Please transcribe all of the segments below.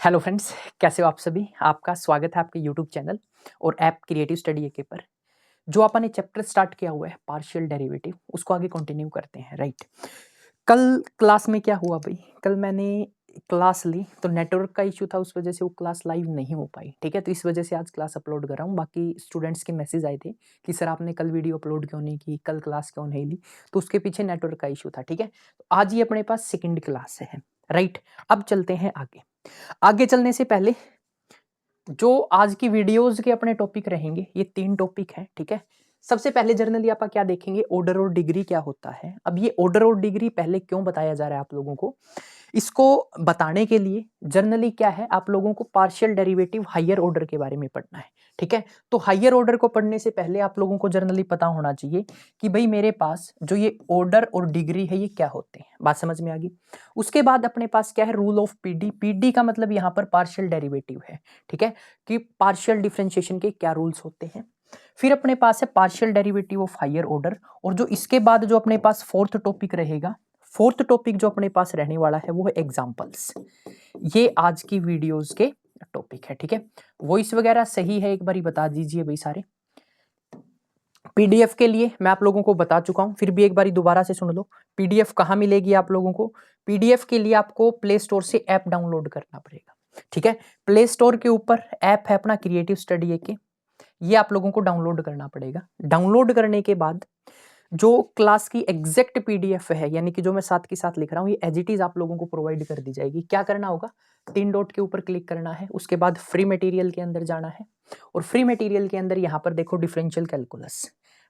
Hello friends, कैसे हो आप सभी। आपका स्वागत है आपके यूट्यूब चैनल और ऐप क्रिएटिव स्टडी एके पर। जो अपन ने चैप्टर स्टार्ट किया हुआ है पार्शियल डेरिवेटिव, उसको आगे कंटिन्यू करते हैं। राइट, कल क्लास में क्या हुआ भाई, कल मैंने क्लास ली तो नेटवर्क का इशू था, उस वजह से वो क्लास लाइव नहीं हो पाई। ठीक है, तो इस वजह से आज क्लास अपलोड कर रहा हूँ। बाकी स्टूडेंट्स के मैसेज आए थे कि सर आपने कल वीडियो अपलोड क्यों नहीं की, कल क्लास क्यों नहीं ली, तो उसके पीछे नेटवर्क का इशू था। ठीक है, तो आज ये अपने पास सेकेंड क्लास है। राइट, अब चलते हैं आगे। आगे चलने से पहले जो आज की वीडियोस के अपने टॉपिक रहेंगे, ये 3 टॉपिक हैं। ठीक है, सबसे पहले जर्नली आप क्या देखेंगे, ऑर्डर और डिग्री क्या होता है। अब ये ऑर्डर और डिग्री पहले क्यों बताया जा रहा है आप लोगों को, इसको बताने के लिए जर्नली क्या है, आप लोगों को पार्शियल डेरिवेटिव हायर ऑर्डर के बारे में पढ़ना है। ठीक है, तो हायर ऑर्डर को पढ़ने से पहले आप लोगों को जर्नली पता होना चाहिए कि भाई मेरे पास जो ये ऑर्डर और डिग्री है ये क्या होते हैं। बात समझ में आ गई। उसके बाद अपने पास क्या है, रूल ऑफ पीडी। पीडी का मतलब यहाँ पर पार्शियल डेरिवेटिव है। ठीक है, कि पार्शियल डिफरेंशिएशन के क्या रूल्स होते हैं। फिर अपने पास है partial derivative of higher order, और जो इसके बाद जो अपने पास फोर्थ टॉपिक रहेगा, फोर्थ टॉपिक जो अपने पास रहने वाला है वो है एग्जांपल्स। ये आज की वीडियोस के टॉपिक है। ठीक है, वॉइस वगैरह सही है, एक बार बता दीजिए भाई सारे। पीडीएफ के लिए मैं आप लोगों को बता चुका हूं, फिर भी एक बार दोबारा से सुन लो। पीडीएफ कहां मिलेगी आप लोगों को, पीडीएफ के लिए आपको प्ले स्टोर से ऐप डाउनलोड करना पड़ेगा। ठीक है, प्ले स्टोर के ऊपर ऐप है अपना क्रिएटिव स्टडी एके, ये आप लोगों को डाउनलोड करना पड़ेगा। डाउनलोड करने के बाद जो क्लास की एग्जैक्ट पीडीएफ है, यानी कि जो मैं साथ के साथ लिख रहा हूं, ये एज इट इज आप लोगों को प्रोवाइड कर दी जाएगी। क्या करना होगा, 3 डॉट के ऊपर क्लिक करना है, उसके बाद फ्री मटेरियल के अंदर जाना है, और फ्री मटेरियल के अंदर यहां पर देखो डिफरेंशियल कैलकुलस।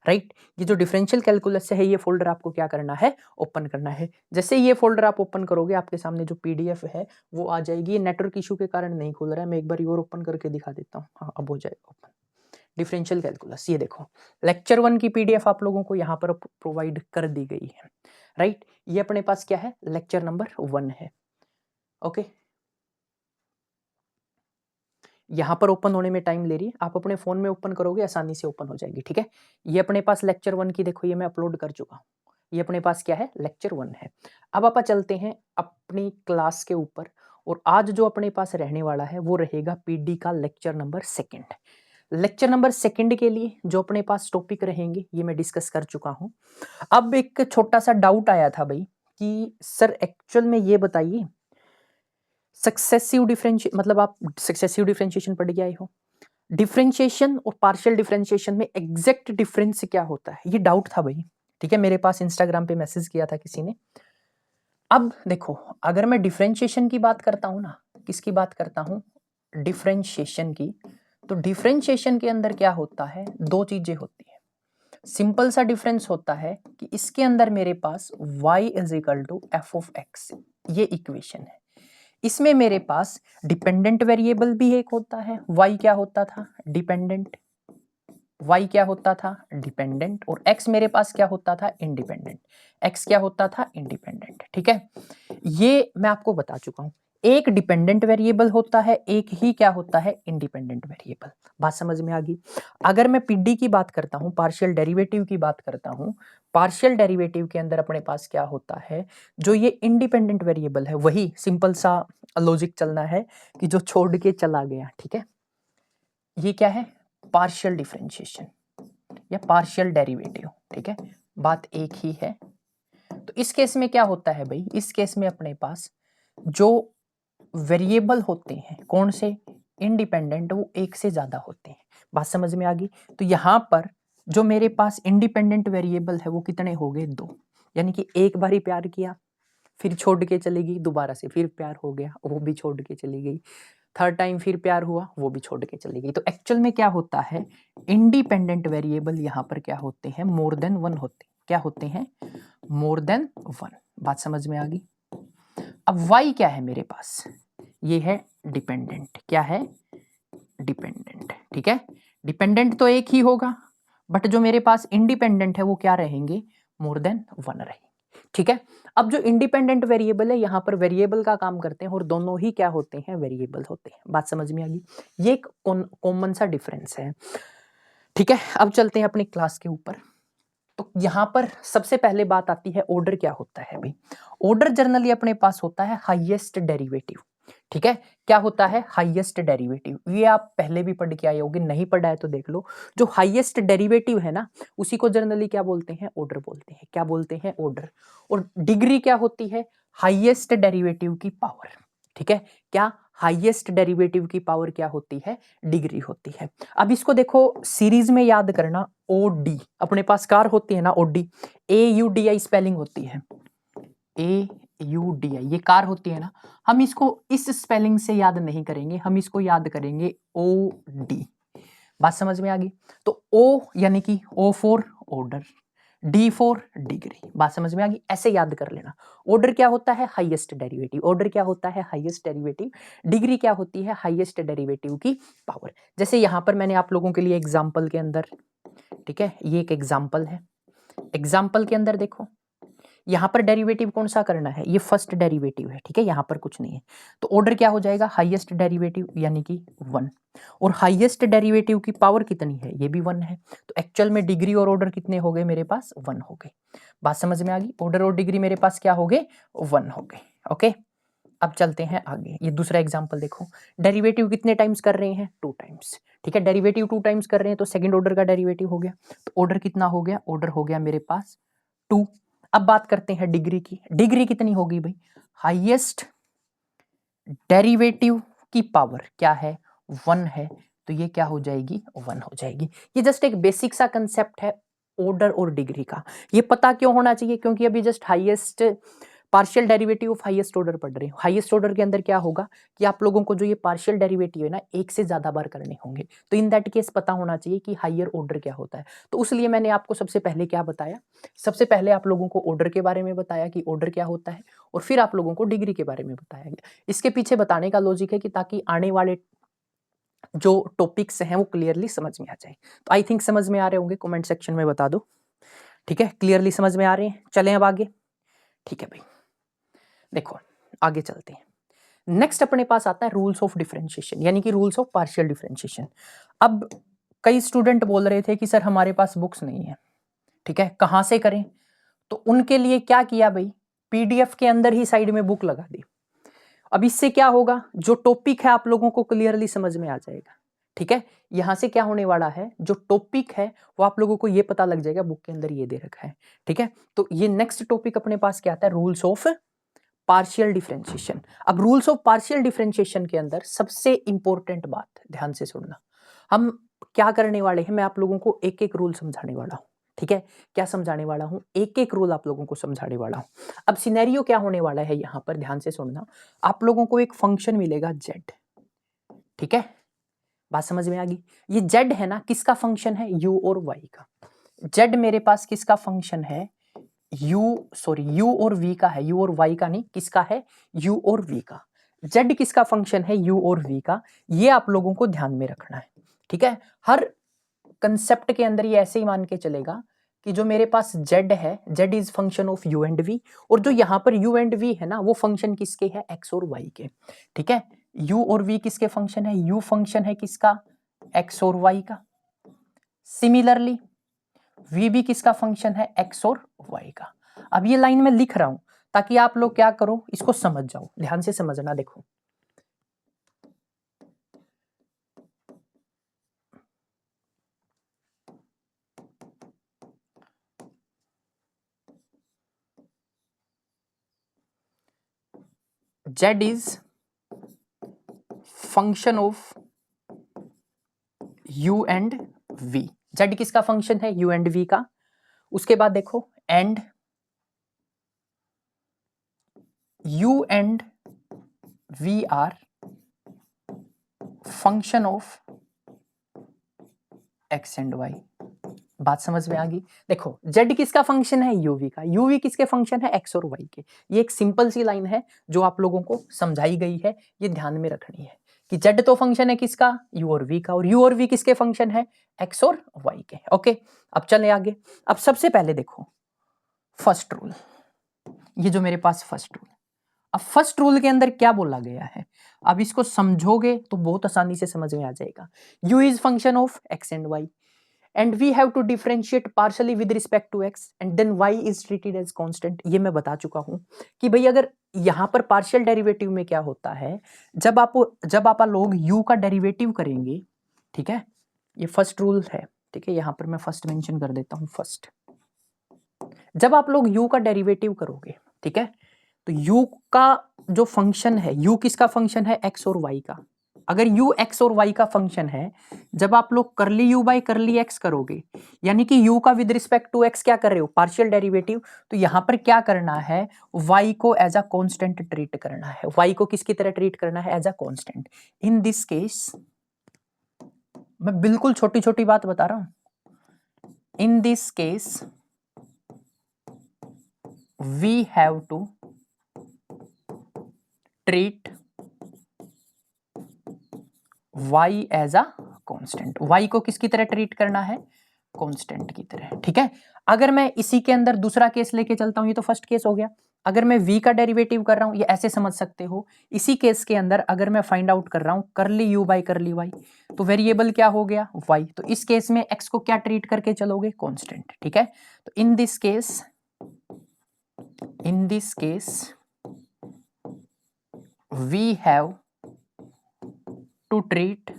राइट, ये जो डिफरेंशियल कैलकुलस है, ये फोल्डर आपको क्या करना है, ओपन करना है। जैसे ये फोल्डर आप ओपन करोगे, आपके सामने जो पीडीएफ है वो आ जाएगी। ये नेटवर्क इशू के कारण नहीं खुल रहा है, मैं एक बार और ओपन करके दिखा देता हूँ। हाँ, अब हो जाएगा ओपन। डिफरेंशियल कैलकुलस, ये देखो लेक्चर 1 की पीडीएफ आप लोगों को यहाँ पर प्रोवाइड कर दी गई है। राइट, ये अपने पास क्या है, लेक्चर नंबर 1 है। ओके, यहाँ पर ओपन होने में टाइम ले रही है, आप अपने फोन में ओपन करोगे आसानी से ओपन हो जाएगी। ठीक है, ये अपने पास लेक्चर 1 की देखो, ये मैं अपलोड कर चुका हूँ। ये अपने पास क्या है, लेक्चर 1 है। अब आप चलते हैं अपनी क्लास के ऊपर, और आज जो अपने पास रहने वाला है वो रहेगा पीडी का लेक्चर नंबर 2। लेक्चर नंबर 2 के लिए जो अपने पास टॉपिक रहेंगे ये मैं डिस्कस कर चुका हूं। अब एक छोटा सा डाउट आया था भाई कि सर एक्चुअल में ये बताइए, सक्सेसिव डिफरेंशिएशन मतलब आप सक्सेसिव डिफरेंशिएशन पढ़ के आए हो, डिफरेंशिएशन और पार्शियल डिफरेंशिएशन में एग्जैक्ट डिफरेंस क्या होता है, ये डाउट था भाई। ठीक है, मेरे पास इंस्टाग्राम पे मैसेज किया था किसी ने। अब देखो, अगर मैं डिफरेंशिएशन की बात करता हूं ना, किसकी बात करता हूं, डिफरेंशिएशन की, तो डिफरेंशिएशन के अंदर क्या होता है, 2 चीजें होती है। सिंपल सा डिफरेंस होता है कि इसके अंदर मेरे पास y is equal to F of X, ये इक्वेशन है। इसमें मेरे पास डिपेंडेंट वेरिएबल भी एक होता है, y क्या होता था, डिपेंडेंट, y क्या होता था, डिपेंडेंट, और x मेरे पास क्या होता था, इंडिपेंडेंट। x क्या होता था, इंडिपेंडेंट। ठीक है, ये मैं आपको बता चुका हूं। एक डिपेंडेंट वेरिएबल होता है, एक ही क्या होता है, इंडिपेंडेंट वेरिएबल। बात समझ में आ गई। अगर मैं पीडी की बात करता हूं, पार्शियल डेरिवेटिव की बात करता हूं, पार्शियल डेरिवेटिव के अंदर अपने पास क्या होता है, जो ये इंडिपेंडेंट वेरिएबल है, वही सिंपल सा लॉजिक चलना है कि जो छोड़ के चला गया। ठीक है, ये क्या है, पार्शियल डिफरेंशिएशन या पार्शियल डेरिवेटिव। ठीक है, बात एक ही है। तो इस केस में क्या होता है भाई, इस केस में अपने पास जो वेरिएबल होते हैं, कौन से, इंडिपेंडेंट, वो एक से ज्यादा होते हैं। बात समझ में आ गई। तो यहां पर जो मेरे पास इंडिपेंडेंट वेरिएबल है वो कितने हो गए, 2। यानी कि एक बार ही प्यार किया, फिर छोड़ के चली गई, दोबारा से फिर प्यार हो गया, वो भी छोड़ के चली गई, थर्ड टाइम फिर प्यार हुआ, वो भी छोड़ के चली गई। तो एक्चुअल में क्या होता है, इंडिपेंडेंट वेरिएबल यहाँ पर क्या होते हैं, मोर देन 1 होते हैं। क्या होते हैं, मोर देन 1। बात समझ में आ गई। अब y क्या है मेरे पास, ये है डिपेंडेंट। क्या है, डिपेंडेंट। ठीक है, डिपेंडेंट तो एक ही होगा, बट जो मेरे पास इंडिपेंडेंट है वो क्या रहेंगे, मोर देन 1 रहेंगे। ठीक है, अब जो इंडिपेंडेंट वेरिएबल है, यहां पर वेरिएबल का काम करते हैं, और दोनों ही क्या होते हैं, वेरिएबल होते हैं। बात समझ में आ गई। ये एक कॉमन सा डिफरेंस है। ठीक है, अब चलते हैं अपनी क्लास के ऊपर। तो यहां पर सबसे पहले बात आती है, ऑर्डर क्या होता है भाई। ऑर्डर जनरली अपने पास होता है हाईएस्ट डेरिवेटिव। ठीक है, क्या होता है हाईएस्ट डेरिवेटिव, ये आप पहले भी पढ़ के आए होंगे, नहीं पढ़ा है तो देख लो। जो हाईएस्ट डेरिवेटिव है ना, उसी को जनरली क्या बोलते हैं, ऑर्डर बोलते हैं। क्या बोलते हैं, ऑर्डर। और डिग्री क्या होती है, हाईएस्ट डेरिवेटिव की पावर। ठीक है, क्या हाईएस्ट डेरिवेटिव की पावर क्या होती है, डिग्री होती है। अब इसको देखो सीरीज में याद करना, ओ डी अपने पास कार होती है ना, O D, A U D I spelling होती है, ए यू डी आई, ये कार होती है ना। हम इसको इस स्पेलिंग से याद नहीं करेंगे, हम इसको याद करेंगे ओ डी। बात समझ में आ गई। तो ओ यानी कि O for order, D for degree. बात समझ में आ गई, ऐसे याद कर लेना। ऑर्डर क्या होता है, हाईएस्ट डेरिवेटिव। ऑर्डर क्या होता है, हाईएस्ट डेरिवेटिव। डिग्री क्या होती है, हाईएस्ट डेरिवेटिव की पावर। जैसे यहां पर मैंने आप लोगों के लिए एग्जाम्पल के अंदर, ठीक है, ये एक एग्जाम्पल है। एग्जाम्पल के अंदर देखो, यहां पर डेरिवेटिव कौन सा करना है, ये फर्स्ट डेरिवेटिव है। ठीक है, यहां पर कुछ नहीं है, तो ऑर्डर क्या हो जाएगा, हाईएस्ट डेरिवेटिव यानी कि 1। और हाईएस्ट डेरिवेटिव की पावर कितनी है, ये भी 1 है। तो एक्चुअल में डिग्री और ऑर्डर कितने हो गए मेरे पास, 1 हो गए। बात समझ में आ गई, ऑर्डर और डिग्री मेरे पास क्या हो गए, 1 हो गए। ओके, अब चलते हैं आगे। ये दूसरा एग्जाम्पल देखो, डेरिवेटिव कितने टाइम्स कर रहे हैं, 2 टाइम्स। ठीक है, डेरिवेटिव 2 टाइम्स कर रहे हैं तो सेकंड ऑर्डर का डेरिवेटिव हो गया। तो ऑर्डर कितना हो गया, ऑर्डर हो गया मेरे पास 2। अब बात करते हैं डिग्री की। डिग्री कितनी होगी भाई, हाईएस्ट डेरिवेटिव की पावर क्या है, 1 है। तो ये क्या हो जाएगी, 1 हो जाएगी। ये जस्ट एक बेसिक सा कंसेप्ट है ऑर्डर और डिग्री का। ये पता क्यों होना चाहिए, क्योंकि अभी just highest partial derivative of highest order पढ़ रहे हैं। हाईएस्ट ऑर्डर के अंदर क्या होगा कि आप लोगों को जो ये पार्शियल डेरिवेटिव है ना, एक से ज्यादा बार करने होंगे। तो इन दैट केस पता होना चाहिए कि हायर ऑर्डर क्या होता है। तो उसलिए मैंने आपको सबसे पहले क्या बताया, सबसे पहले आप लोगों को ऑर्डर के बारे में बताया कि ऑर्डर क्या होता है, और फिर आप लोगों को डिग्री के बारे में बताया गया। इसके पीछे बताने का लॉजिक है कि ताकि आने वाले जो टॉपिक्स हैं वो क्लियरली समझ में आ जाए। तो आई थिंक समझ में आ रहे होंगे, कमेंट सेक्शन में बता दो। ठीक है, क्लियरली समझ में आ रहे हैं, चलें अब आगे। ठीक है भाई, देखो आगे चलते हैं। नेक्स्ट अपने पास आता है रूल्स ऑफ डिफरेंशिएशन, यानी कि रूल्स ऑफ पार्शियल डिफरेंशिएशन। अब कई स्टूडेंट बोल रहे थे कि सर हमारे पास बुक्स नहीं है, ठीक है, कहां से करें। तो उनके लिए क्या किया भाई, पीडीएफ के अंदर ही साइड में बुक लगा दी। अब इससे क्या होगा, जो टॉपिक है आप लोगों को क्लियरली समझ में आ जाएगा। ठीक है, यहां से क्या होने वाला है, जो टॉपिक है वो आप लोगों को ये पता लग जाएगा बुक के अंदर ये दे रखा है। ठीक है, तो ये नेक्स्ट टॉपिक अपने पास क्या आता है, रूल्स ऑफ पार्शियल डिफरेंशिएशन। अब रूल्स ऑफ पार्शियल डिफरेंशिएशन के अंदर सबसे इंपॉर्टेंट बात, ध्यान से सुनना, हम क्या करने वाले हैं, मैं आप लोगों को एक एक रूल समझाने वाला हूं। ठीक है, क्या समझाने वाला हूं, एक एक रूल आप लोगों को समझाने वाला हूं। अब सिनेरियो क्या होने वाला है, यहां पर ध्यान से सुनना। आप लोगों को एक फंक्शन मिलेगा z। ठीक है, बात समझ में आ गई। ये z है ना, किसका फंक्शन है, u और y का। z मेरे पास किसका फंक्शन है, u और v का है, u और y का नहीं, किसका है, u और v का। z किसका फंक्शन है, u और v का। ये आप लोगों को ध्यान में रखना है। ठीक है, हर कंसेप्ट के अंदर ये ऐसे ही मान के चलेगा कि जो मेरे पास z है, z is function of u and v, और जो यहां पर u एंड v है ना, वो फंक्शन किसके है, x और y के। ठीक है, u और v किसके फंक्शन है, u फंक्शन है किसका, x और y का। सिमिलरली v भी किसका फंक्शन है, x और y का। अब ये लाइन में लिख रहा हूं ताकि आप लोग क्या करो, इसको समझ जाओ, ध्यान से समझना। देखो z is function of u and v। z किसका फंक्शन है, u एंड v का। उसके बाद देखो and u and v are function of x and y। बात समझ में आ गई। देखो z किसका फंक्शन है, uv का, uv किसके फंक्शन है, x और y के। ये एक सिंपल सी लाइन है जो आप लोगों को समझाई गई है, ये ध्यान में रखनी है कि z तो फंक्शन है किसका, u और v का, और u और v किसके फंक्शन है, x और y के। ओके, अब चले आगे। अब सबसे पहले देखो फर्स्ट रूल, ये जो मेरे पास फर्स्ट रूल। अब फर्स्ट रूल के अंदर क्या बोला गया है, अब इसको समझोगे तो बहुत आसानी से समझ में आ जाएगा। u is function of x and y, and we have to differentiate partially with respect to x and then y is treated as constant। ये मैं बता चुका हूं कि भाई अगर यहां पर पार्शियल डेरिवेटिव में क्या होता है, जब आप लोग u का डेरिवेटिव करेंगे, ठीक है, ये फर्स्ट रूल है, ठीक है, यहां पर मैं फर्स्ट मेंशन कर देता हूं। फर्स्ट, जब आप लोग u का डेरिवेटिव करोगे, ठीक है, तो u का जो फंक्शन है, u किसका फंक्शन है, x और y का। अगर u x और y का फंक्शन है, जब आप लोग करली u बाई करली x करोगे, यानी कि u का विद रिस्पेक्ट टू x क्या कर रहे हो, पार्शियल डेरिवेटिव, तो यहां पर क्या करना है, y को एज अ कांस्टेंट ट्रीट करना है। y को किसकी तरह ट्रीट करना है, as a constant. In this case, मैं बिल्कुल छोटी छोटी बात बता रहा हूं। In this case we have to treat y as a constant. y को किसकी तरह ट्रीट करना है, कांस्टेंट की तरह, ठीक है। अगर मैं इसी के अंदर दूसरा केस लेके चलता हूं, ये तो फर्स्ट केस हो गया। अगर मैं v का डेरिवेटिव कर रहा हूं, ये ऐसे समझ सकते हो, इसी केस के अंदर अगर मैं फाइंड आउट कर रहा हूं करली u बाई करली y, तो वेरिएबल क्या हो गया, y। तो इस केस में x को क्या ट्रीट करके चलोगे, कांस्टेंट, ठीक है। तो in this case we have to treat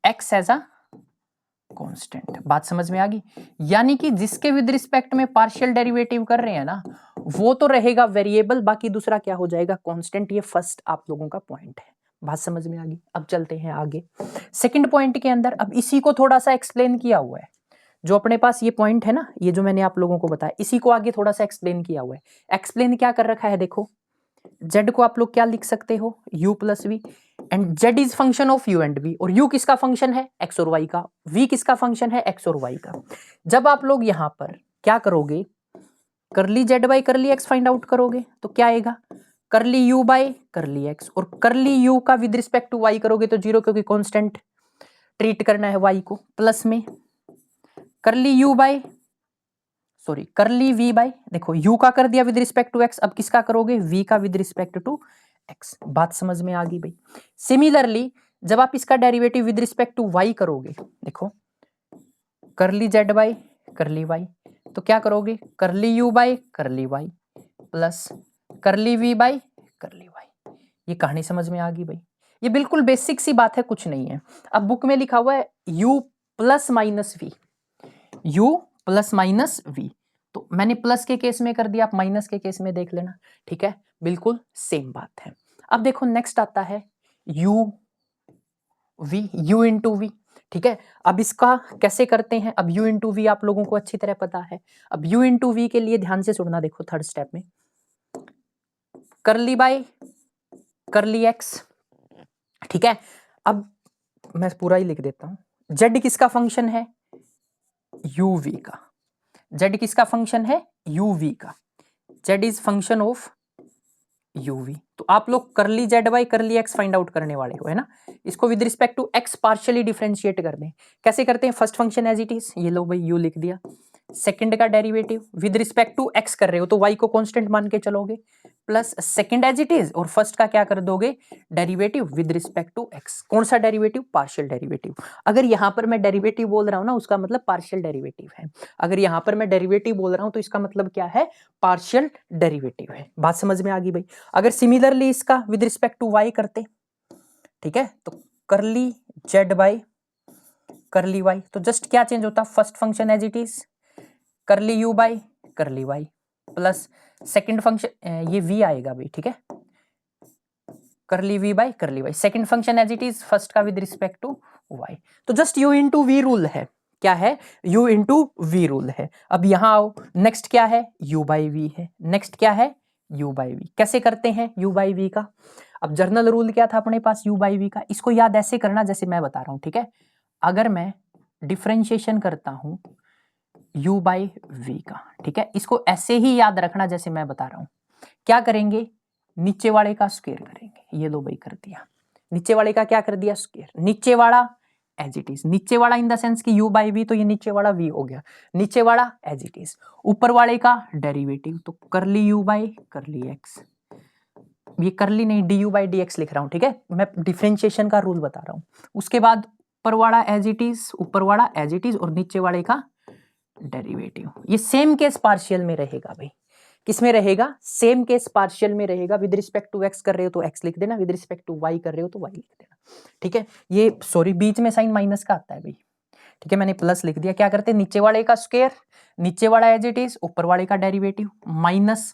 x as a constant. बात समझ में आ गई, यानी कि जिसके विद रिस्पेक्ट में पार्शियल डेरिवेटिव कर रहे हैं ना, वो तो रहेगा वेरिएबल, बाकी दूसरा क्या हो जाएगा, कांस्टेंट। ये फर्स्ट आप लोगों का पॉइंट है। बात समझ में आ गई। अब चलते हैं आगे सेकंड पॉइंट के अंदर। अब इसी को थोड़ा सा एक्सप्लेन किया हुआ है, जो अपने पास ये पॉइंट है ना, ये जो मैंने आप लोगों को बताया, इसी को आगे थोड़ा सा एक्सप्लेन किया हुआ है। एक्सप्लेन क्या कर रखा है, देखो, z को आप लोग क्या लिख सकते हो, u plus V, and z is function of u and v, और u किसका फंक्शन है, x और y का, v किसका फंक्शन है, x और y का। जब आप लोग यहां पर क्या करोगे, करली z by curly x find out करोगे, तो क्या आएगा, करली u बाई करली x, और करली u का विद रिस्पेक्ट टू y करोगे तो जीरो, क्योंकि कांस्टेंट ट्रीट करना है y को, प्लस में करली u बाई करली v बाई, देखो u का कर दिया विद रिस्पेक्ट टू x, अब किसका करोगे, v का विद रिस्पेक्ट टू x। बात समझ में आ गई भाई। सिमिलरली जब आप इसका derivative with respect to y करोगे, देखो करली z बाई करली y, तो क्या करोगे, करली u by curly y plus करली v बाई करली y। ये कहानी समझ में आ गई भाई। ये बिल्कुल बेसिक सी बात है, कुछ नहीं है। अब बुक में लिखा हुआ है u plus minus v, u plus minus v, तो मैंने प्लस के केस में कर दिया, आप माइनस के केस में देख लेना, ठीक है, बिल्कुल सेम बात है। अब देखो नेक्स्ट आता है u इंटू v, ठीक है। अब इसका कैसे करते हैं, अब u इंटू वी आप लोगों को अच्छी तरह पता है। अब u इंटू वी के लिए ध्यान से सुनना, देखो थर्ड स्टेप में करली बाई करली x, ठीक है। अब मैं पूरा ही लिख देता हूं, z किसका फंक्शन है, uv का, z किसका फंक्शन है, uv का, z is function of uv। तो आप लोग curly z by curly x find out करने वाले हो, है ना। इसको with respect to x partially differentiate कर दें। कैसे करते हैं, first function as it is, ये लो भाई u लिख दिया, सेकंड का derivative with respect to x कर रहे हो तो y को कांस्टेंट मान के चलोगे, plus second as it is, और फर्स्ट का क्या कर दोगे, derivative with respect to x। कौन सा डेरिवेटिव, पार्शियल डेरिवेटिव। अगर यहां पर मैं डेरिवेटिव बोल रहा हूं ना, उसका मतलब पार्शियल डेरिवेटिव है। अगर यहां पर मैं डेरिवेटिव बोल रहा हूं तो इसका मतलब क्या है, पार्शियल डेरिवेटिव है। बात समझ में आ गई भाई। अगर सिमिलरली इसका विद रिस्पेक्ट टू y करते, ठीक है, तो curly z by curly y, तो जस्ट क्या चेंज होता, first function as it is curly u by curly y plus second function, ये v आएगा भाई, ठीक है, curly v by curly y, second function as it is first का with respect to y। तो just u into V rule है, क्या है, u इंटू वी रूल है। अब यहां आओ, नेक्स्ट क्या है, u बाई वी है, नेक्स्ट क्या है, u बाई वी। कैसे करते हैं u बाई वी का, अब जर्नल रूल क्या था अपने पास, u बाई वी का, इसको याद ऐसे करना जैसे मैं बता रहा हूं, ठीक है। अगर मैं डिफरेंशिएशन करता हूं u बाई वी का, ठीक है, इसको ऐसे ही याद रखना जैसे मैं बता रहा हूं। क्या करेंगे, नीचे वाले का स्क्वायर करेंगे, ये लो भाई कर दिया, नीचे वाले का क्या कर दिया, स्क्वायर, नीचे वाला एज इट इज, नीचे वाला इन द सेंस कि u बाई वी, तो ये नीचे वाला v हो गया, नीचे वाला एज इट इज, ऊपर वाले का डेरिवेटिव, तो करली u बाई करली x, ये करली नहीं D you by D x लिख रहा हूं, ठीक है, मैं डिफरेंशिएशन का रूल बता रहा हूं। उसके बाद ऊपर वाला एज इट इज, ऊपर वाला एज इट इज और नीचे वाले का डेरिवेटिव। ये सेम केस पार्शियल में रहेगा भाई। किसमें रहेगा? सेम केस पार्शियल में रहेगा। विद रिस्पेक्ट टू एक्स कर रहे हो तो एक्स लिख देना, विद रिस्पेक्ट टू वाई कर रहे हो तो वाई लिख देना, ठीक है। ये सॉरी बीच में साइन माइनस का आता है भाई, ठीक है, मैंने प्लस लिख दिया। क्या करते हैं, नीचे वाले का स्क्वायर, नीचे वाला एज इट इज, ऊपर वाले का डेरिवेटिव, माइनस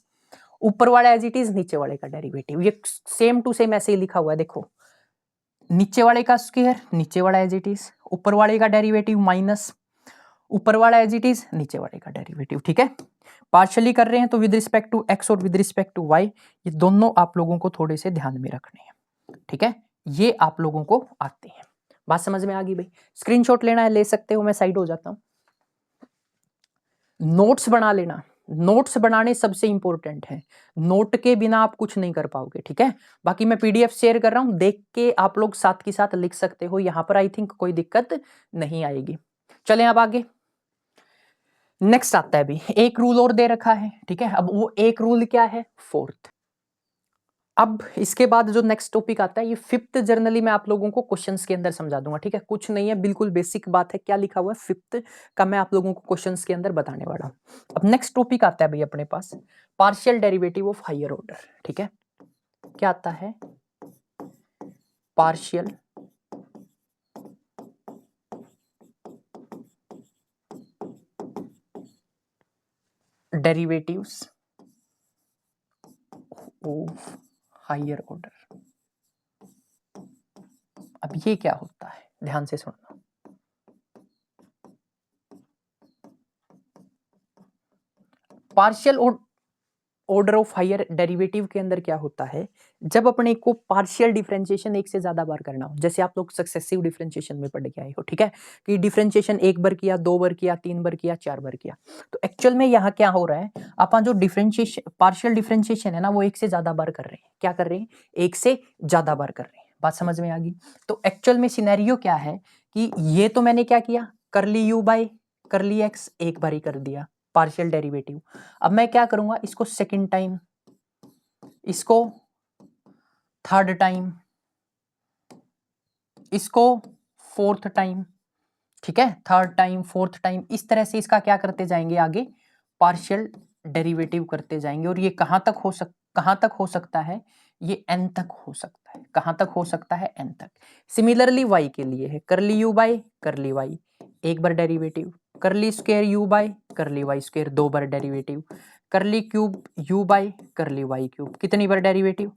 ऊपर वाला एज इट इज, नीचे वाले का डेरिवेटिव। ये सेम टू सेम ऐसे ही लिखा हुआ है, देखो, नीचे वाले का स्क्वायर, नीचे वाला एज इट इज, ऊपर वाले का डेरिवेटिव माइनस ऊपर वाला एज इट इज, नीचे वाले का डेरिवेटिव, ठीक है। पार्शियली कर रहे हैं तो विद रिस्पेक्ट टू एक्स और विद रिस्पेक्ट टू वाई, ये दोनों आप लोगों को थोड़े से ध्यान में रखने हैं, ठीक है। ये आप लोगों को आते हैं। बात समझ में आ गई भाई? स्क्रीनशॉट लेना है ले सकते हो, मैं साइड हो जाता हूं। नोट्स बना लेना, नोट्स बनाने सबसे इंपॉर्टेंट है, नोट के बिना आप कुछ नहीं कर पाओगे, ठीक है। बाकी मैं पीडीएफ शेयर कर रहा हूं, देख के आप लोग साथ के साथ लिख सकते हो, यहां पर आई थिंक कोई दिक्कत नहीं आएगी। चलें अब आगे। नेक्स्ट आता है अभी, एक रूल और दे रखा है, ठीक है। अब वो एक रूल क्या है? फोर्थ। अब इसके बाद जो नेक्स्ट टॉपिक आता है, ये फिफ्थ जर्नली मैं आप लोगों को क्वेश्चंस के अंदर समझा दूंगा, ठीक है। कुछ नहीं है, बिल्कुल बेसिक बात है, क्या लिखा हुआ है फिफ्थ का मैं आप लोगों को क्वेश्चंस के अंदर बताने वाला हूं। अब नेक्स्ट टॉपिक आता है भाई अपने पास, partial derivative of higher order, ठीक है। क्या आता है? Partial derivatives of higher order. अब ये क्या होता है, ध्यान से सुनना। Partial order of higher derivative के अंदर क्या होता है, जब अपने को पार्शियल डिफरेंशिएशन एक से ज्यादा बार करना हो, जैसे आप लोग सक्सेसिव डिफरेंशिएशन में पढ़ के आए हो, ठीक है, कि डिफरेंशिएशन एक बार किया, दो बार किया, तीन बार किया, चार बार किया, तो एक्चुअल में यहाँ क्या हो रहा है, अपन जो डिफरेंशिएशन पार्शियल डिफरेंशिएशन है ना, वो एक से ज्यादा बार कर रहे हैं। क्या कर रहे हैं? एक से ज्यादा बार कर रहे हैं। बात समझ में आ गई? तो एक्चुअल में सिनेरियो क्या है कि ये तो मैंने क्या किया, करली यू बाय करली एक्स एक बार ही कर दिया पार्शियल डेरिवेटिव। अब मैं क्या करूंगा, इसको सेकंड टाइम, इसको थर्ड टाइम, इसको फोर्थ टाइम, ठीक है, थर्ड टाइम, फोर्थ टाइम, इस तरह से इसका क्या करते जाएंगे, आगे पार्शियल डेरिवेटिव करते जाएंगे। और ये कहां तक हो सकता है, ये n तक हो सकता है। कहां तक हो सकता है? n तक। सिमिलरली y के लिए है, करली u बाय करली y एक बार डेरिवेटिव, करली स्क्वायर u बाय करली y स्क्वायर दो बार डेरिवेटिव, करली क्यूब u बाय करली y क्यूब कितनी बार डेरिवेटिव?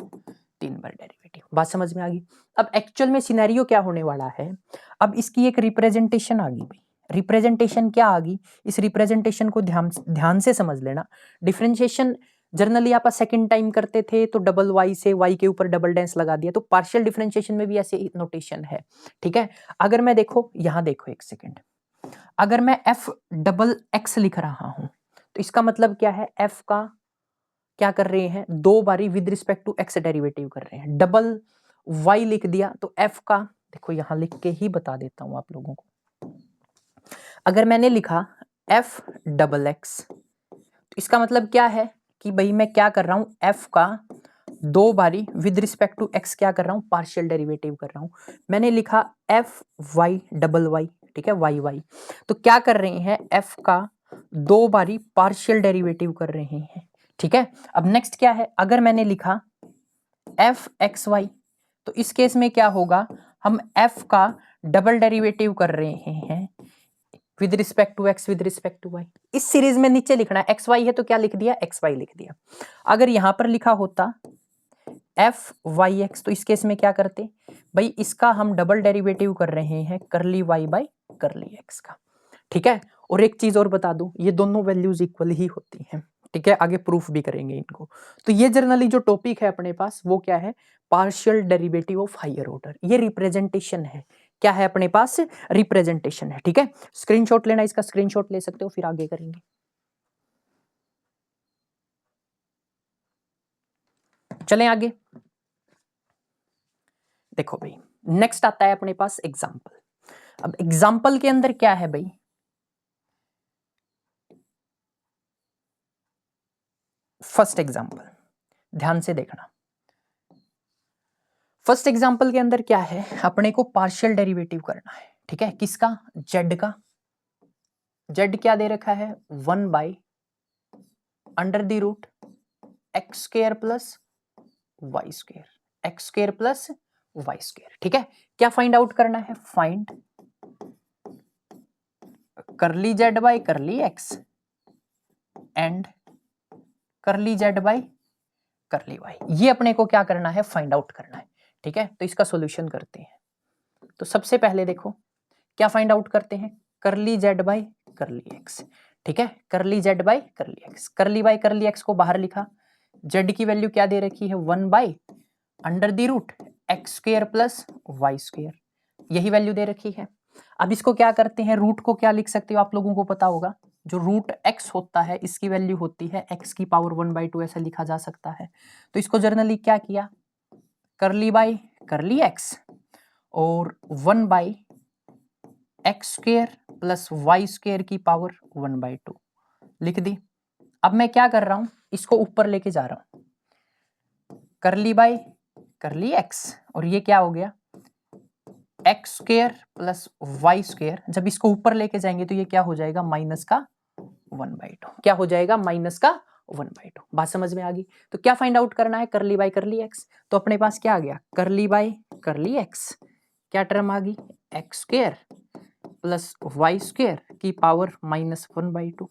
तीन बार डेरिवेटिव। बात समझ में आ गई? अब एक्चुअल में सिनेरियो क्या होने वाला है, अब इसकी एक रिप्रेजेंटेशन आ गई भाई। रिप्रेजेंटेशन क्या आ गई, इस रिप्रेजेंटेशन को ध्यान से समझ लेना। डिफरेंशिएशन जनरली आप सेकंड टाइम करते थे तो डबल वाई से वाई के ऊपर डबल डेंस लगा दिया, तो पार्शियल डिफरेंशिएशन में भी ऐसे नोटेशन है, ठीक है। अगर मैं देखो, यहां देखो एक सेकेंड, अगर मैं एफ डबल एक्स लिख रहा हूं तो इसका मतलब क्या है, एफ का क्या कर रहे हैं, दो बारी with respect to X derivative कर रहे हैं। डबल वाई लिख दिया तो एफ का, देखो यहां लिख के ही बता देता हूं आप लोगों को। अगर मैंने लिखा एफ डबल एक्स तो इसका मतलब क्या है कि भाई मैं क्या कर रहा हूं, एफ का दो बारी विद रिस्पेक्ट टू एक्स क्या कर रहा हूं, पार्शियल डेरिवेटिव कर रहा हूं। मैंने लिखा एफ वाई डबल वाई, ठीक है, वाई वाई, तो क्या कर रहे हैं, एफ का दो बारी पार्शियल डेरिवेटिव कर रहे हैं, ठीक है। अब नेक्स्ट क्या है, अगर मैंने लिखा एफ एक्स वाई तो इस केस में क्या होगा, हम एफ का डबल डेरिवेटिव कर रहे हैं with respect to X with respect to Y. इस सीरीज में नीचे लिखना है, एक्स वाई है तो क्या लिख दिया, एक्स वाई लिख दिया। अगर यहां पर लिखा होता एफ वाई एक्स तो इस केस में क्या करते भाई, इसका हम डबल डेरिवेटिव कर रहे हैं करली वाई बाई करली एक्स का, ठीक है। और एक चीज और बता दूं, ये दोनों वैल्यूज इक्वल ही होती हैं, ठीक है, आगे प्रूफ भी करेंगे इनको। तो ये जनरली जो टॉपिक है अपने पास वो क्या है, partial derivative of higher order. ये रिप्रेजेंटेशन है, क्या है अपने पास, रिप्रेजेंटेशन है, ठीक है। स्क्रीनशॉट लेना, इसका स्क्रीनशॉट ले सकते हो, फिर आगे करेंगे। चलें आगे। देखो भाई, नेक्स्ट आता है अपने पास एग्जाम्पल। अब एग्जाम्पल के अंदर क्या है भाई, फर्स्ट एग्जाम्पल ध्यान से देखना। फर्स्ट एग्जाम्पल के अंदर क्या है, अपने को पार्शियल डेरिवेटिव करना है, ठीक है, किसका, जेड का। जेड क्या दे रखा है, 1/√x² plus y², x² plus y²। ठीक है, क्या फाइंड आउट करना है, find curly Z by curly X and curly Z by curly Y. ये अपने को क्या करना है, फाइंड आउट करना है। ठीक है, तो इसका सॉल्यूशन करते हैं। तो सबसे पहले देखो क्या फाइंड आउट करते हैं, करली जेड बाई करली एक्स। ठीक है, करली जेड बाई करली एक्स, करली बाई करली एक्स को बाहर लिखा। जेड की वैल्यू क्या दे रखी है, 1/√x² प्लस y², यही वैल्यू दे रखी है। अब इसको क्या करते हैं, रूट को क्या लिख सकते हो, आप लोगों को पता होगा, जो रूट x होता है इसकी वैल्यू होती है x की पावर 1/2, ऐसा लिखा जा सकता है। तो इसको जर्नली क्या किया, करली बाई करली x और 1/x² प्लस y² की पावर 1/2 लिख दी। अब मैं क्या कर रहा हूं, इसको ऊपर लेके जा रहा हूं, करली बाई करली x और ये क्या हो गया, x² प्लस y²। जब इसको ऊपर लेके जाएंगे तो ये क्या हो जाएगा, माइनस का 1/2। क्या हो जाएगा, माइनस का 1/2। बात समझ में आ गई। तो क्या फाइंड आउट करना है, करली बाई करली एक्स। तो अपने पास क्या आ गया, करली बाई करली एक्स, क्या टर्म आ गई, x² प्लस y² की पावर -1/2।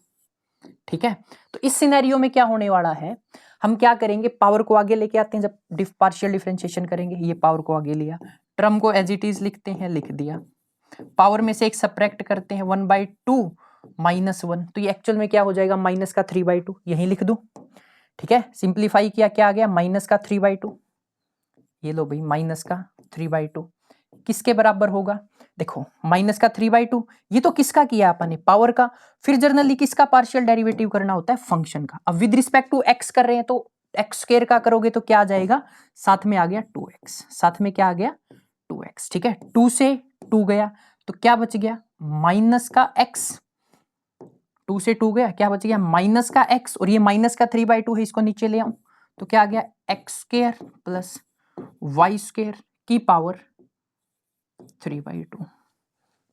ठीक है, तो इस सिनेरियो में क्या होने वाला है, हम क्या करेंगे, पावर को आगे लेके आते हैं। जब पार्शियल डिफरेंशिएशन करेंगे, ये पावर को आगे लिया, टर्म को एज इट इज लिखते हैं, लिख दिया। पावर में से एक सब्ट्रैक्ट करते हैं, 1/2 -1, तो ये एक्चुअल में क्या हो जाएगा, माइनस का 3/2, यही लिख दूं। ठीक है, सिंप्लीफाई किया, क्या आ गया, माइनस का 3/2। ये लो भाई, माइनस का 3/2 किसके बराबर होगा, देखो माइनस का 3/2, ये तो किसका किया अपने, पावर का। फिर जनरली किसका पार्शियल डेरिवेटिव करना होता है, फंक्शन का। अब विद रिस्पेक्ट टू एक्स कर रहे हैं तो x² का करोगे तो क्या आ जाएगा, साथ में आ गया 2x, साथ में क्या आ गया 2x। ठीक है, 2 से 2 गया तो क्या बच गया, माइनस का x, 2 से 2 गया, क्या बच गया, माइनस का x, और ये माइनस का 3/2 है, इसको नीचे ले आऊं तो क्या आ गया, x² प्लस y² की पावर 3/2।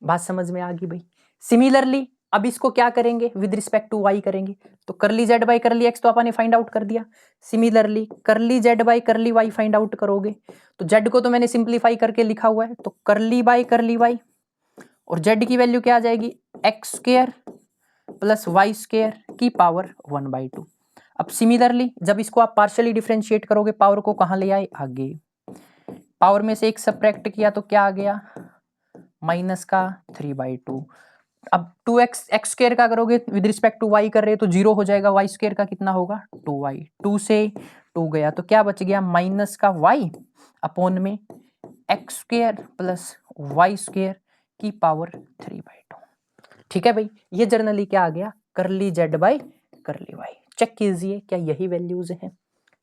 बात समझ में आ गई भाई। सिमिलरली अब इसको क्या करेंगे, विद रिस्पेक्ट टू y करेंगे, तो करली जेड बाई करली एक्स तो आपने फाइंड आउट कर दिया। Similarly curly Z by curly Y find out करोगे, तो जेड को तो मैंने सिंप्लीफाई करके लिखा हुआ है, तो करली बाई करली वाई, और जेड की वैल्यू क्या आ जाएगी, x² प्लस y² की पावर 1/2। अब सिमिलरली जब इसको आप पार्शियली डिफरेंशिएट करोगे, पावर को कहां ले आए, आगे, पावर में से एक सब्ट्रैक्ट किया तो क्या आ गया, माइनस का 3/2। अब 2x x² का करोगे, विद रिस्पेक्ट टू y कर रहे हो तो 0 हो जाएगा, y² का कितना होगा 2y, 2 से 2 गया तो क्या बच गया, माइनस का y अपॉन में x² प्लस y² की पावर 3/2। ठीक है भाई, ये जनरली क्या आ गया, curly Z by curly Y. Check कीजिए क्या यही वैल्यूज हैं।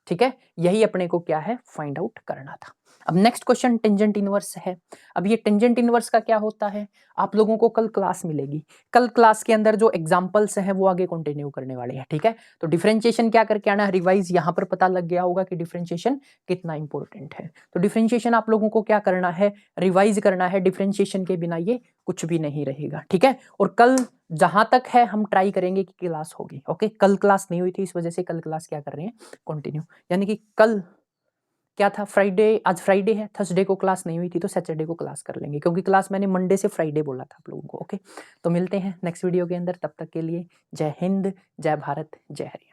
ठीक है, यही अपने को क्या है, फाइंड आउट करना था। अब नेक्स्ट क्वेश्चन टेंजेंट इनवर्स है। अब ये टेंजेंट इनवर्स का क्या होता है, आप लोगों को कल क्लास मिलेगी, कल क्लास के अंदर जो एग्जांपल्स हैं वो आगे कंटिन्यू करने वाले हैं। ठीक है, तो डिफरेंशिएशन क्या करके आना है, रिवाइज, यहाँ पर पता लग गया होगा कि डिफरेंशिएशन कितना इंपॉर्टेंट है। तो डिफरेंशिएशन आप लोगों को क्या करना है, रिवाइज करना है, डिफरेंशिएशन के बिना ये कुछ भी नहीं रहेगा। ठीक है, और कल जहां तक है हम ट्राई करेंगे कि क्लास होगी। ओके, कल क्लास नहीं हुई थी, इस वजह से कल क्लास क्या कर रहे हैं, कंटिन्यू। यानी कि कल क्या था, फ्राइडे, आज फ्राइडे है, थर्सडे को क्लास नहीं हुई थी तो सैटरडे को क्लास कर लेंगे, क्योंकि क्लास मैंने मंडे से फ्राइडे बोला था आप लोगों को। ओके, तो मिलते हैं नेक्स्ट वीडियो के अंदर, तब तक के लिए जय हिंद, जय भारत, जय हरियाणा।